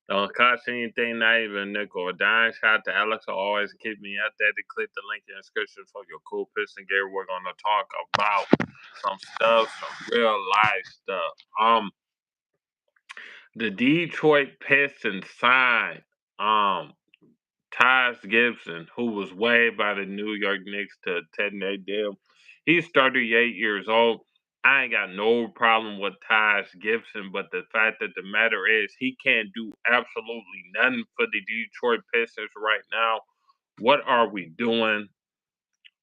Don't cost anything, not even a nickel. A dime. Shout out to Alex who always keep me up there to click the link in the description for your cool piston gear. We're gonna talk about some stuff, some real life stuff. The Detroit Pistons signed um Taj Gibson, who was waived by the New York Knicks to a 10-day deal. He's 38 years old. I ain't got no problem with Taj Gibson, but the fact that the matter is he can't do absolutely nothing for the Detroit Pistons right now. What are we doing?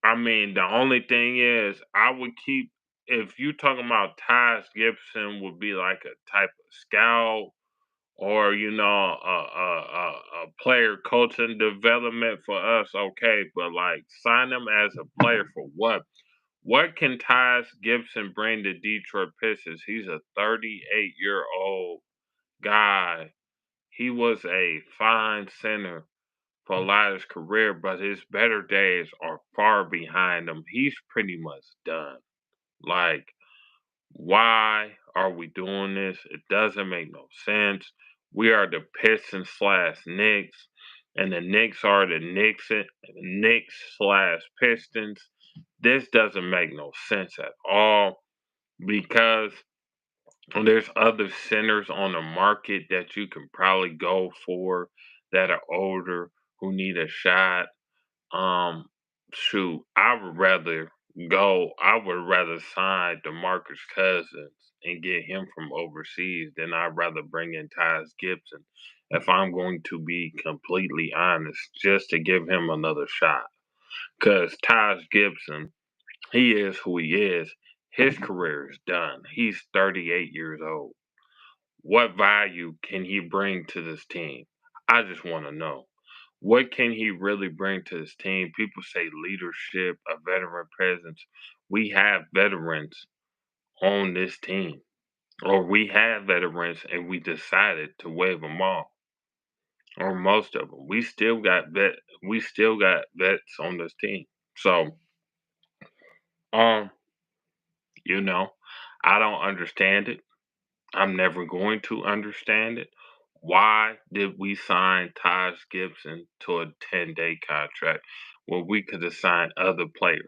I mean, the only thing is, I would keep if you talking about Taj Gibson would be like a type of scout or a player coaching development for us, okay, but like sign him as a player for what can Taj Gibson bring to Detroit Pistons? He's a 38-year-old guy. He was a fine center for a lot of his career, but his better days are far behind him. He's pretty much done. Like, why are we doing this? It doesn't make no sense. We are the Pistons slash Knicks, and the Knicks are the Knicks slash Pistons. This doesn't make no sense at all because there's other centers on the market that you can probably go for that are older who need a shot. Um, Shoot, I would rather sign DeMarcus Cousins and get him from overseas than I'd rather bring in Taj Gibson. If I'm going to be completely honest, just to give him another shot. Because Taj Gibson, he is who he is. His career is done. He's 38 years old. What value can he bring to this team? I just want to know. What can he really bring to this team? People say leadership, a veteran presence. We have veterans on this team, or we have veterans and we decided to waive them all, or most of them. We still got vets on this team. So, um, you know, I don't understand it. I'm never going to understand it. Why did we sign Taj Gibson to a 10-day contract when we could have signed other players?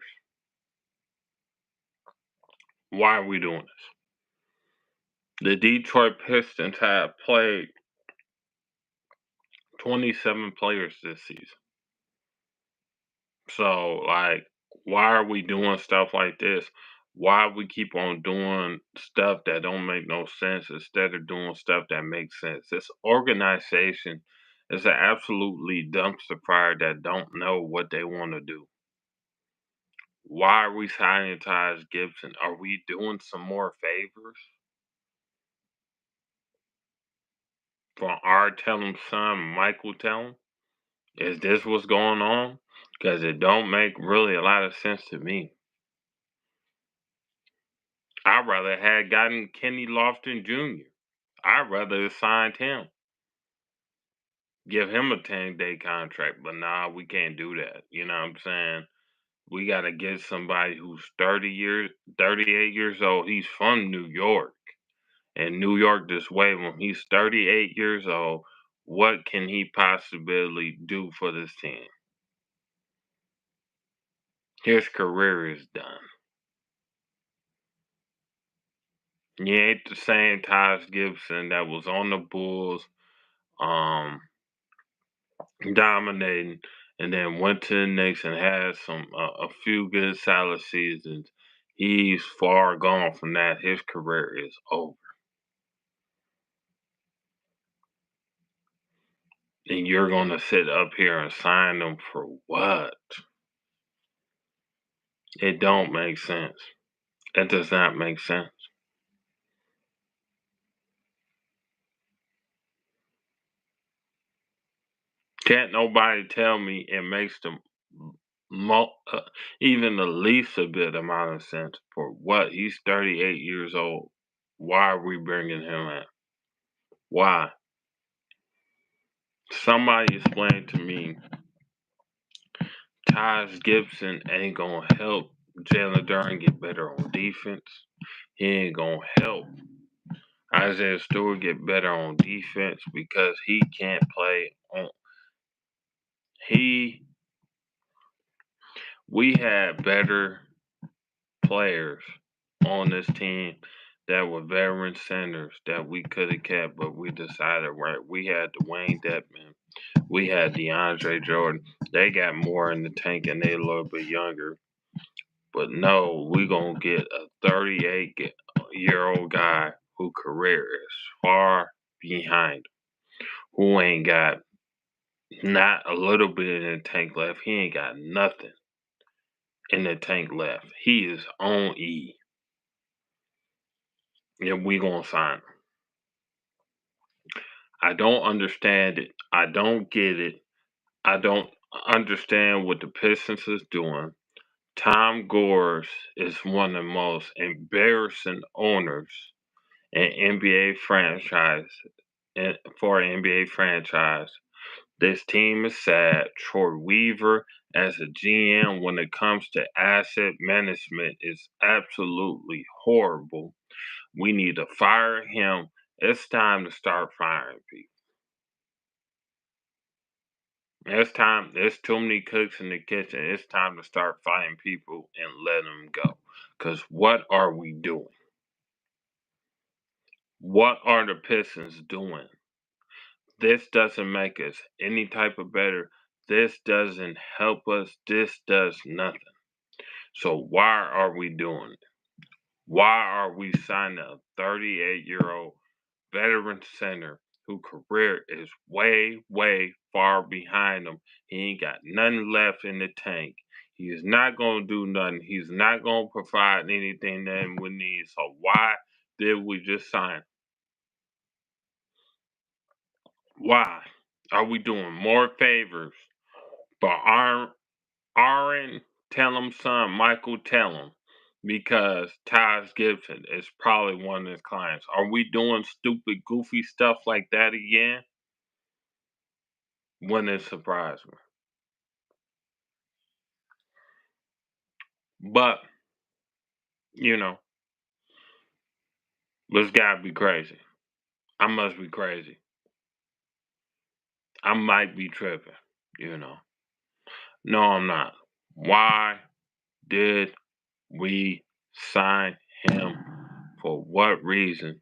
Why are we doing this? The Detroit Pistons have played 27 players this season. So, like, why are we doing stuff like this? Why we keep on doing stuff that don't make no sense instead of doing stuff that makes sense? This organization is an absolutely dumpster fire that don't know what they want to do. Why are we signing Taj Gibson? Are we doing some more favors for our Tellum son, Michael Tellum? Is this what's going on? Because it don't make really a lot of sense to me. I'd rather had gotten Kenny Lofton Jr. I'd rather have signed him. Give him a 10-day contract. But nah, we can't do that. You know what I'm saying? We gotta get somebody who's 38 years old. He's from New York. And New York just waived him. He's 38 years old. What can he possibly do for this team? His career is done. He ain't the same Taj Gibson that was on the Bulls, um, dominating, and then went to the Knicks and had a few good solid seasons. He's far gone from that. His career is over. And you're gonna sit up here and sign him for what? It don't make sense. It does not make sense. Can't nobody tell me it makes the even the least a bit amount of sense for what he's 38 years old. Why are we bringing him in? Why? Somebody explain to me Taj Gibson ain't gonna help Jalen Duran get better on defense. He ain't gonna help. Isaiah Stewart get better on defense because he can't play on he we had better players on this team that were veteran centers that we could have kept, but we decided right. We had Dwayne Dedman, we had DeAndre Jordan. They got more in the tank and they a little bit younger. But no, we gonna get a 38-year-old guy whose career is far behind, who ain't got not a little bit in the tank left. He ain't got nothing in the tank left. He is on E. And we gonna sign him. I don't understand it. I don't get it. I don't understand what the Pistons is doing. Tom Gores is one of the most embarrassing owners in NBA franchise for an NBA franchise. This team is sad. Troy Weaver as a GM when it comes to asset management is absolutely horrible. We need to fire him. It's time to start firing people. It's time. There's too many cooks in the kitchen. It's time to start firing people and let them go. Because what are we doing? What are the Pistons doing? This doesn't make us any type of better. This doesn't help us. This does nothing. So why are we doing it? Why are we signing a 38-year-old veteran center whose career is way, way far behind him? He ain't got nothing left in the tank. He is not going to do nothing. He's not going to provide anything that we need. So why did we just sign? Why are we doing more favors for Aaron Tellum's son, Michael Tellum, because Taj Gibson is probably one of his clients? Are we doing stupid, goofy stuff like that again? Wouldn't it surprise me? But, you know, this gotta be crazy. I must be crazy. I might be tripping, you know. No, I'm not. Why did we sign him? For what reason?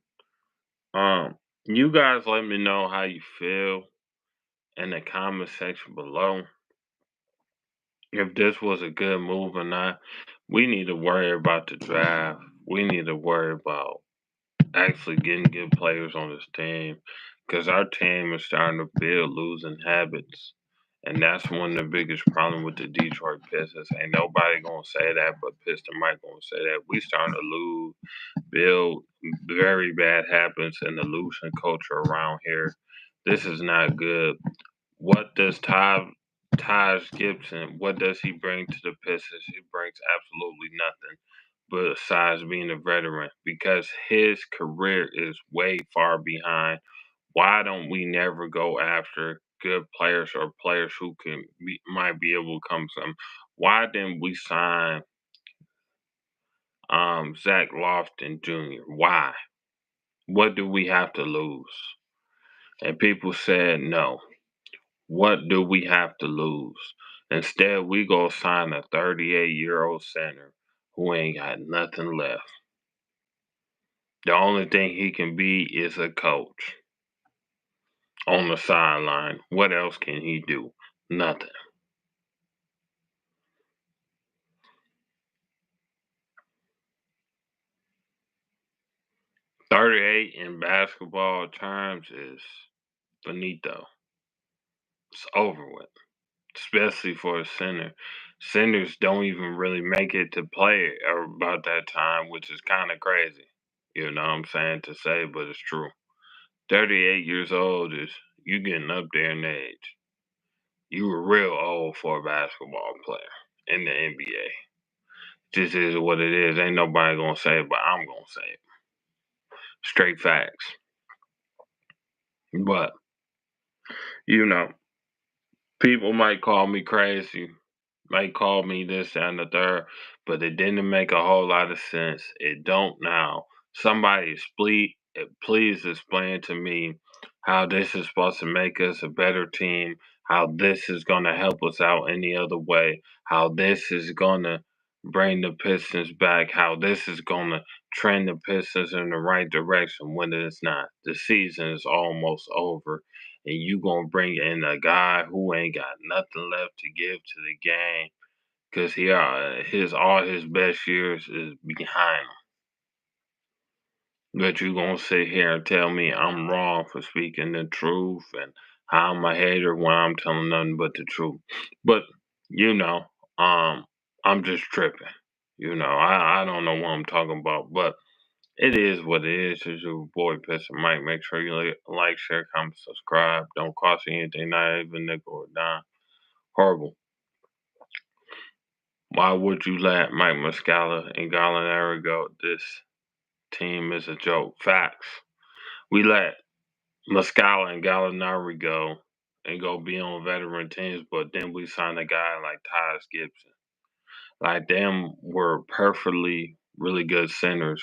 You guys let me know how you feel in the comment section below. If this was a good move or not. We need to worry about the draft. We need to worry about actually getting good players on this team because our team is starting to build losing habits. And that's one of the biggest problems with the Detroit Pistons. Ain't nobody gonna say that, but Piston Mike gonna say that. We starting to lose, build very bad habits and the losing culture around here. This is not good. What does Taj Gibson, what does he bring to the Pistons? He brings absolutely nothing besides being a veteran because his career is way far behind. Why don't we never go after good players or players who might be able to come some? Why didn't we sign Zach Lofton Jr.? Why? What do we have to lose? And people said no. What do we have to lose? Instead, we go sign a 38-year-old center who ain't got nothing left. The only thing he can be is a coach on the sideline. What else can he do? Nothing. $38 in basketball terms is finito. It's over with, especially for a center. Centers don't even really make it to play about that time, which is kind of crazy. You know what I'm saying to say, but it's true. 38 years old is you getting up there in age. You were real old for a basketball player in the NBA. This is what it is. Ain't nobody gonna say it, but I'm gonna say it. Straight facts. But, you know, people might call me crazy, might call me this and the third, but it didn't make a whole lot of sense. It don't now. Somebody split please explain to me how this is supposed to make us a better team, how this is going to help us out any other way, how this is going to bring the Pistons back, how this is going to trend the Pistons in the right direction when it's not. The season is almost over, and you going to bring in a guy who ain't got nothing left to give to the game because his all his best years is behind him. But you gonna sit here and tell me I'm wrong for speaking the truth and how I'm a hater when I'm telling nothing but the truth. But you know, um, I'm just tripping. I don't know what I'm talking about, but it is what it is. It's your boy Piston Mike. Make sure you like, share, comment, subscribe. Don't cost you anything, not even nickel or dime. Horrible. Why would you let Mike Muscala and Gallinari go? This team is a joke. Facts. We let Muscala and Gallinari go be on veteran teams, but then we signed a guy like Taj Gibson. Like them were perfectly really good centers.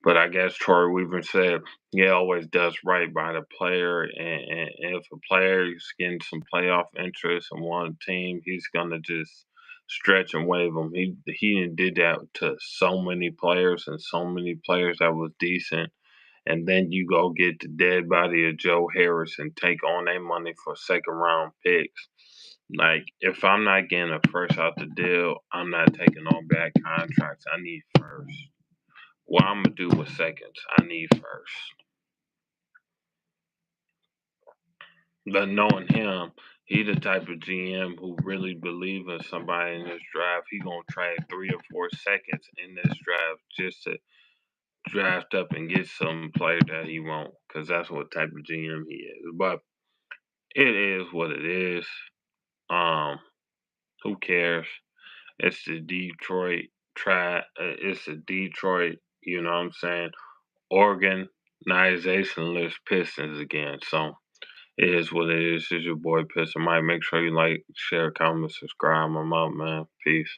But I guess Troy Weaver said he always does right by the player, and if a player is getting some playoff interest in one team, he's gonna just stretch and wave them. He did that to so many players and so many players that was decent, and then you go get the dead body of Joe Harris and take on their money for second round picks. Like, if I'm not getting a first out the deal, I'm not taking on bad contracts. I need first. What I'm gonna do with seconds, I need first. But knowing him, he the type of GM who really believe in somebody in this draft. He gonna trade 3 or 4 seconds in this draft just to draft up and get some player that he won't, because that's what type of GM he is. But it is what it is. Um, who cares? It's the Detroit it's the Detroit, you know what I'm saying, organizationless Pistons again. So it is what it is. It's your boy Piston Mike. Make sure you like, share, comment, subscribe. I'm out, man. Peace.